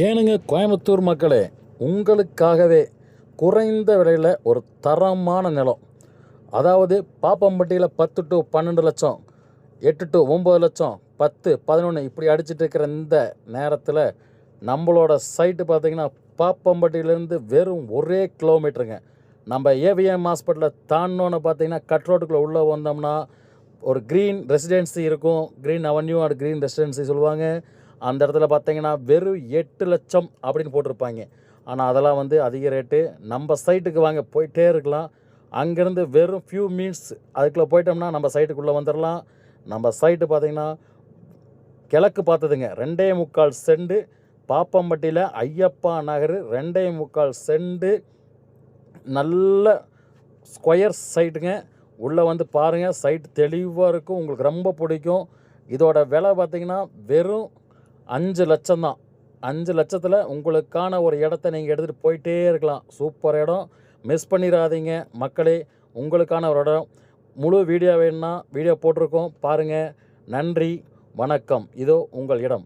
ஏனுங்க கோயம்புத்தூர் மக்களே, உங்களுக்காகவே குறைந்த விலையில் ஒரு தரமான நிலம், அதாவது பாப்பம்பட்டியில் 10 to 12 லட்சம், 8 to 9 லட்சம், 10, 11 இப்படி அடிச்சிட்டு இருக்கிற இந்த நேரத்தில் நம்மளோட சைட்டு பார்த்திங்கன்னா பாப்பம்பட்டியிலேருந்து வெறும் 1 கிலோமீட்டருங்க. நம்ம ஏவிஎம் ஹாஸ்பிட்டலை தாண்டோன்னு பார்த்திங்கன்னா கட் ரோட்டுக்குள்ளே உள்ளே வந்தோம்னா ஒரு க்ரீன் ரெசிடென்சி இருக்கும். க்ரீன் அவென்யூ அது க்ரீன் ரெசிடென்சி சொல்லுவாங்க. அந்த இடத்துல பார்த்தீங்கன்னா வெறும் 8 லட்சம் அப்படின்னு போட்டிருப்பாங்க. ஆனால் அதெல்லாம் அதிக ரேட்டு. நம்ம சைட்டுக்கு வாங்க போயிட்டே இருக்கலாம். அங்கேருந்து வெறும் ஃபியூ மினிட்ஸ் அதுக்குள்ளே போயிட்டோம்னா நம்ம சைட்டுக்குள்ளே வந்துடலாம். நம்ம சைட்டு பார்த்திங்கன்னா கிழக்கு பார்த்ததுங்க. 2.25 செண்டு பாப்பம்பட்டியில் ஐயப்பா நகர் 2.25 செண்டு நல்ல ஸ்கொயர் சைட்டுங்க. உள்ளே பாருங்கள், சைட்டு தெளிவாக இருக்கும், உங்களுக்கு ரொம்ப பிடிக்கும். இதோட விலை பார்த்திங்கன்னா வெறும் 5 லட்சம் தான். 5 லட்சத்தில் உங்களுக்கான ஒரு இடத்த நீங்கள் எடுத்துகிட்டு போயிட்டே இருக்கலாம். சூப்பர் இடம், மிஸ் பண்ணிடாதீங்க மக்களே. உங்களுக்கான ஒரு இடம். முழு வீடியோ வேணும்னா வீடியோ போட்டிருக்கோம் பாருங்கள். நன்றி, வணக்கம். இதோ உங்கள் இடம்.